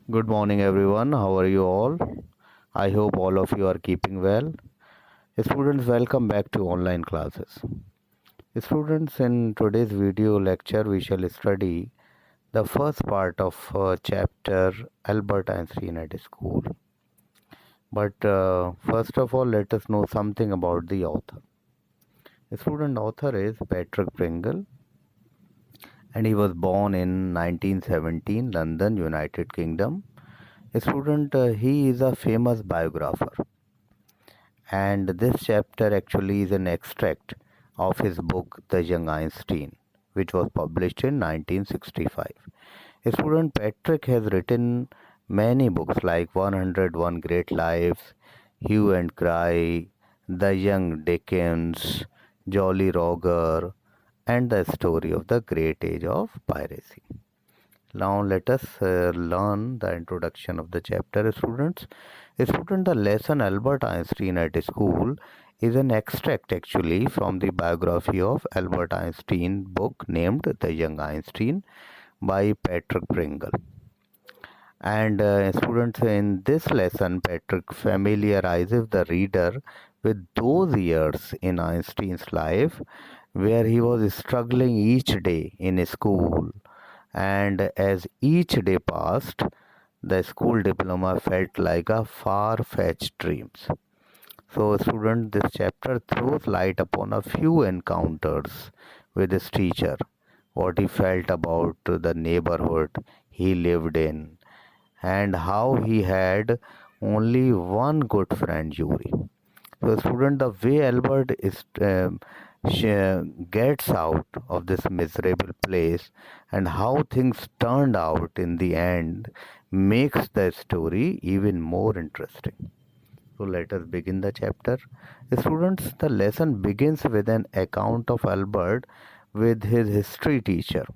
Good morning, everyone. How are you all? I hope all of you are keeping well. Students, welcome back to online classes. Students, in today's video lecture, we shall study the first part of chapter Albert Einstein at School. But first of all, let us know something about the author. The student author is Patrick Pringle, and he was born in 1917, London, United Kingdom. Student, he is a famous biographer, and this chapter actually is an extract of his book The Young Einstein, which was published in 1965. Student Patrick has written many books like 101 Great Lives, Hue and Cry, The Young Dickens, Jolly Roger, and The Story of the Great Age of Piracy. Now let us learn the introduction of the chapter, students. Student, the lesson Albert Einstein at School is an extract actually from the biography of Albert Einstein book named The Young Einstein by Patrick Pringle. And students, in this lesson, Patrick familiarizes the reader with those years in Einstein's life where he was struggling each day in school, and as each day passed, the school diploma felt like a far-fetched dream. So, student, this chapter throws light upon a few encounters with his teacher, what he felt about the neighborhood he lived in, and how he had only one good friend, Yuri. So, student, the way Albert is gets out of this miserable place and how things turned out in the end makes the story even more interesting. So, let us begin the chapter. Students, the lesson begins with an account of Albert with his history teacher,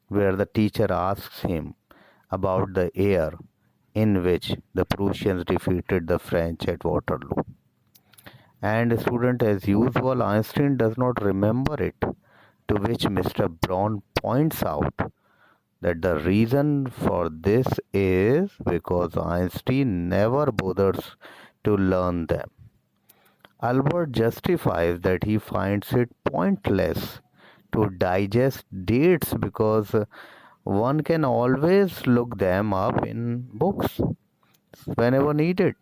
where the teacher asks him about the year in which the Prussians defeated the French at Waterloo. And student, as usual, Einstein does not remember it, to which Mr. Brown points out that the reason for this is because Einstein never bothers to learn them. Albert justifies that he finds it pointless to digest dates because one can always look them up in books whenever needed.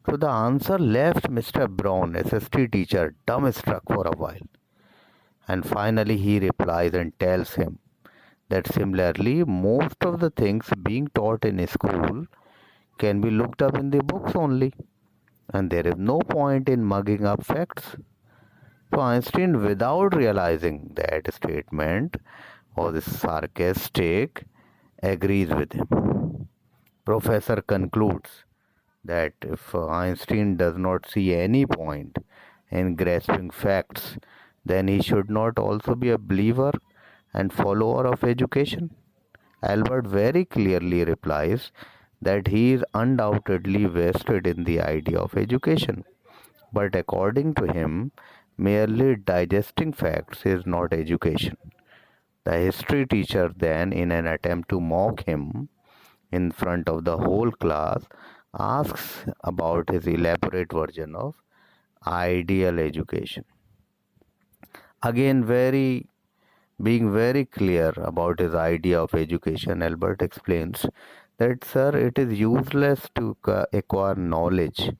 So the answer left Mr. Brown, SST teacher, dumbstruck for a while. And finally he replies and tells him that similarly, most of the things being taught in school can be looked up in the books only, and there is no point in mugging up facts. So Einstein, without realizing that statement was sarcastic, agrees with him. Professor concludes that if Einstein does not see any point in grasping facts, then he should not also be a believer and follower of education. Albert very clearly replies that he is undoubtedly vested in the idea of education, but according to him, merely digesting facts is not education. The history teacher then, in an attempt to mock him in front of the whole class, asks about his elaborate version of ideal education. Again, being very clear about his idea of education, Albert explains that, sir, it is useless to acquire knowledge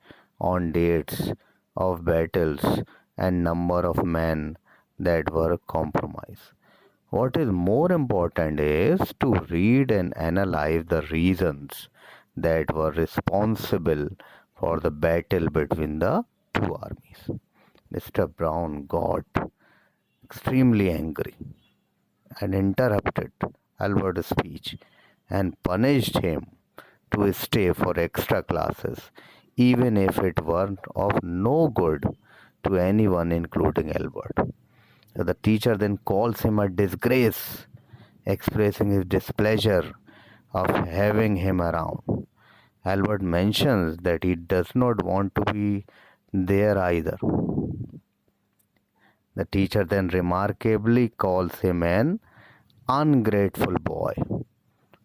on dates of battles and number of men that were compromised. What is more important is to read and analyze the reasons that were responsible for the battle between the two armies. Mr. Brown got extremely angry and interrupted Albert's speech and punished him to stay for extra classes, even if it were of no good to anyone, including Albert. So the teacher then calls him a disgrace, expressing his displeasure of having him around. Albert mentions that he does not want to be there either. The teacher then remarkably calls him an ungrateful boy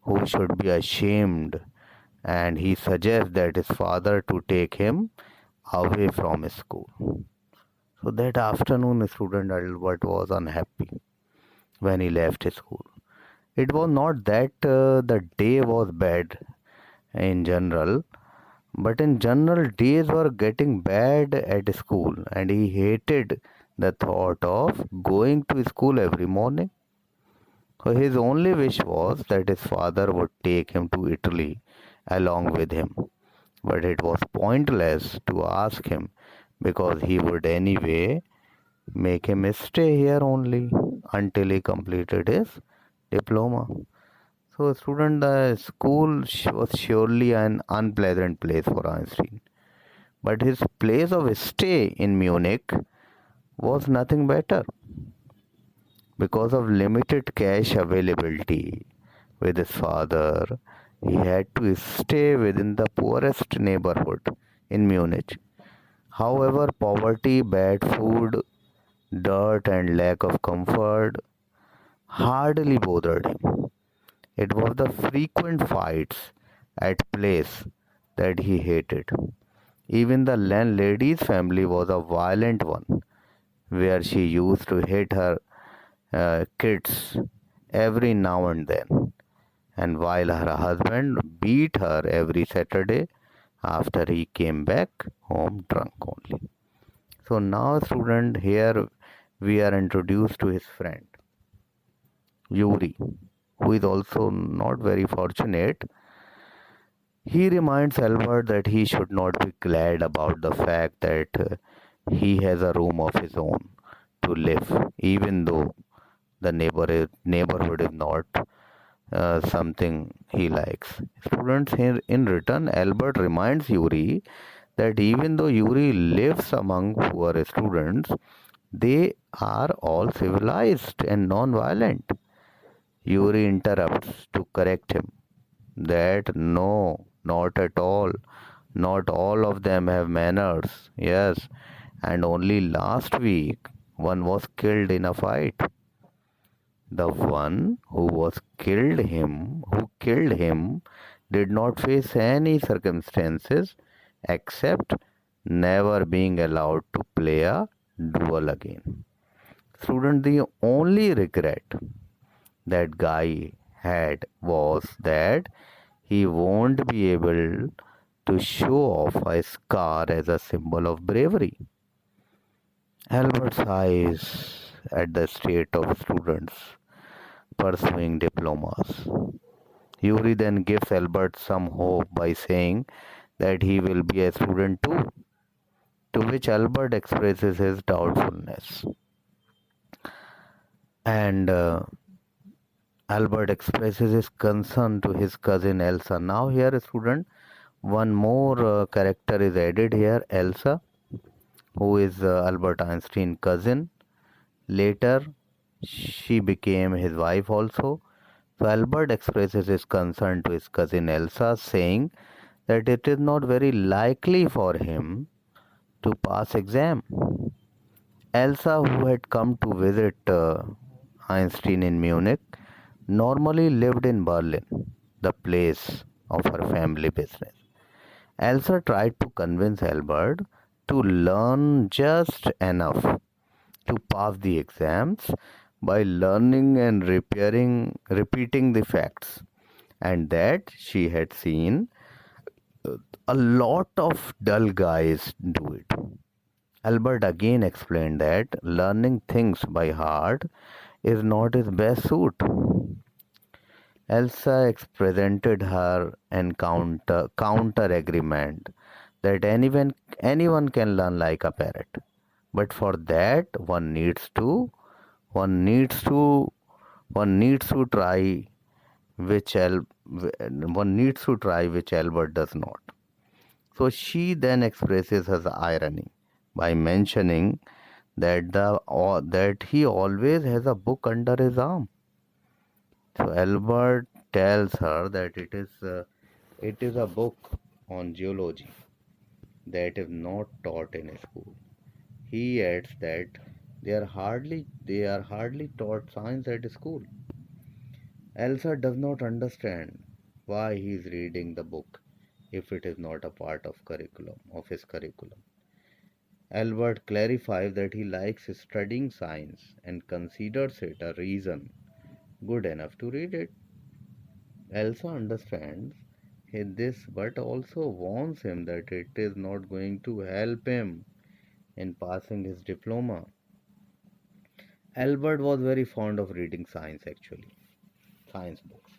who should be ashamed, and he suggests that his father to take him away from his school. So that afternoon, student Albert was unhappy when he left his school. It was not that the day was bad in general, but in general, days were getting bad at school, and he hated the thought of going to school every morning. So his only wish was that his father would take him to Italy along with him. But it was pointless to ask him because he would anyway make him stay here only until he completed his diploma. So, student, the school was surely an unpleasant place for Einstein, but his place of stay in Munich was nothing better. Because of limited cash availability with his father, he had to stay within the poorest neighborhood in Munich. However, poverty, bad food, dirt, and lack of comfort hardly bothered him. It was the frequent fights at place that he hated. Even the landlady's family was a violent one, where she used to hit her kids every now and then, and while her husband beat her every Saturday after he came back home drunk only. So now, student, here we are introduced to his friend Yuri, who is also not very fortunate. He reminds Albert that he should not be glad about the fact that he has a room of his own to live, even though the neighborhood is not something he likes. Students, here in return, Albert reminds Yuri that even though Yuri lives among poor students, they are all civilized and non-violent. Yuri interrupts to correct him that no, not at all. Not all of them have manners. Yes, and only last week one was killed in a fight. The one who killed him, did not face any circumstances except never being allowed to play a duel again. Student, the only regret that guy had was that he won't be able to show off a scar as a symbol of bravery. Albert sighs at the state of students pursuing diplomas. Yuri then gives Albert some hope by saying that he will be a student too, to which Albert expresses his doubtfulness. And Albert expresses his concern to his cousin Elsa. Now, here, student, one more character is added here, Elsa, who is Albert Einstein's cousin. Later, she became his wife also. So, Albert expresses his concern to his cousin Elsa, saying that it is not very likely for him to pass exam. Elsa, who had come to visit Einstein in Munich, normally lived in Berlin, the place of her family business. Elsa tried to convince Albert to learn just enough to pass the exams by learning and repeating the facts, and that she had seen a lot of dull guys do it. Albert again explained that learning things by heart is not his best suit. Elsa presented her counter agreement that anyone can learn like a parrot, but for that one needs to one needs to try which one needs to try which Albert does not. So she then expresses her irony by mentioning that he always has a book under his arm. So Albert tells her that it is a book on geology that is not taught in school. He adds that they are hardly taught science at school. Elsa does not understand why he is reading the book if it is not a part of his curriculum. Albert clarifies that he likes studying science and considers it a reason good enough to read it. Elsa understands this but also warns him that it is not going to help him in passing his diploma. Albert was very fond of reading science books,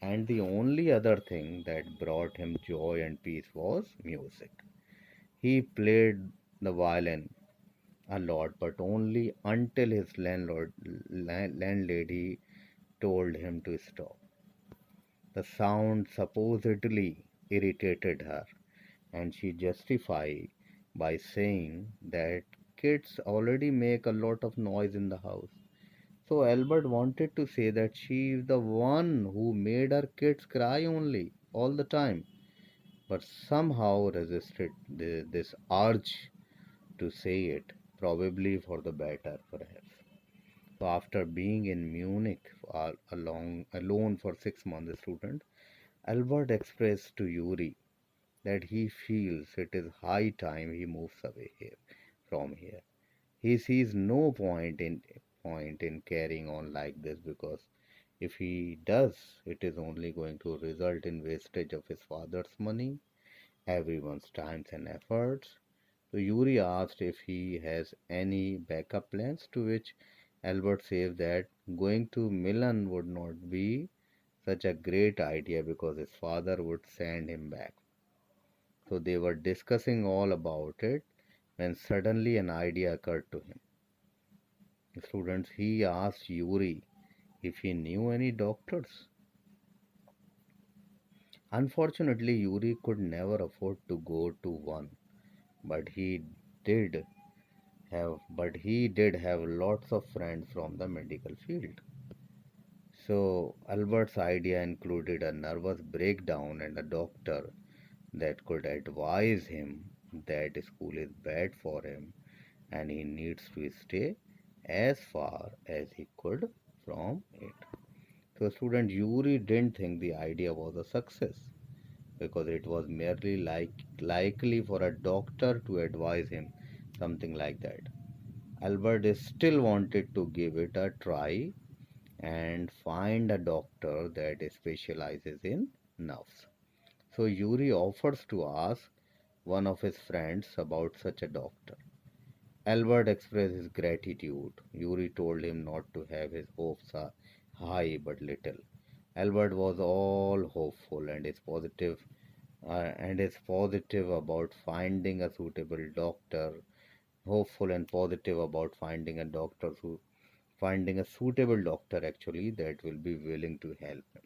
and the only other thing that brought him joy and peace was music. He played the violin a lot, but only until his landlady told him to stop. The sound supposedly irritated her, and she justified by saying that kids already make a lot of noise in the house. So Albert wanted to say that she is the one who made her kids cry only all the time, but somehow resisted this urge to say it, probably for the better, perhaps. So after being in Munich alone for 6 months, student Albert expressed to Yuri that he feels it is high time he moves away from here. He sees no point in carrying on like this because if he does, it is only going to result in wastage of his father's money, everyone's times and efforts. So Yuri asked if he has any backup plans, to which Albert says that going to Milan would not be such a great idea because his father would send him back. So they were discussing all about it when suddenly an idea occurred to him. Students, he asked Yuri if he knew any doctors. Unfortunately, Yuri could never afford to go to one, but did he did have lots of friends from the medical field. So Albert's idea included a nervous breakdown and a doctor that could advise him that school is bad for him and he needs to stay as far as he could from it. So student Yuri didn't think the idea was a success because it was merely likely for a doctor to advise him something like that. Albert still wanted to give it a try and find a doctor that specializes in nerves. So Yuri offers to ask one of his friends about such a doctor. Albert expressed his gratitude. Yuri told him not to have his hopes high but little. Albert was all hopeful and is positive about finding a suitable doctor. Hopeful and positive about finding a suitable doctor actually that will be willing to help him.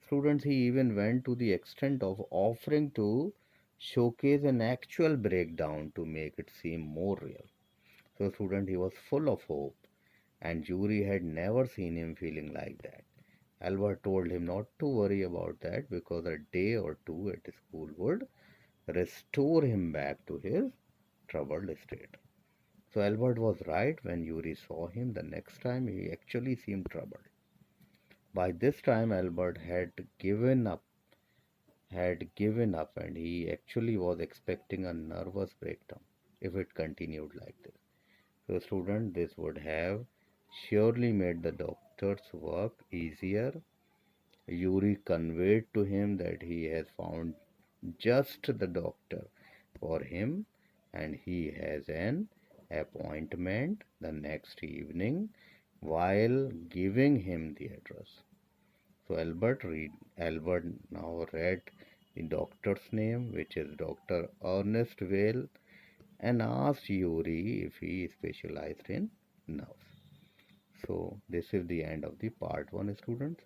Students, he even went to the extent of offering to showcase an actual breakdown to make it seem more real. So, student, he was full of hope, and Yuri had never seen him feeling like that. Albert told him not to worry about that because a day or two at school would restore him back to his troubled state. So Albert was right. When Yuri saw him the next time, he actually seemed troubled. By this time, Albert had given up, and he actually was expecting a nervous breakdown if it continued like this. So, student, this would have surely made the doctor's work easier. Yuri conveyed to him that he has found just the doctor for him and he has an appointment the next evening while giving him the address. So Albert now read the doctor's name, which is Dr. Ernest Vale, and asked Yuri if he specialized in nerves. So this is the end of the part one, students.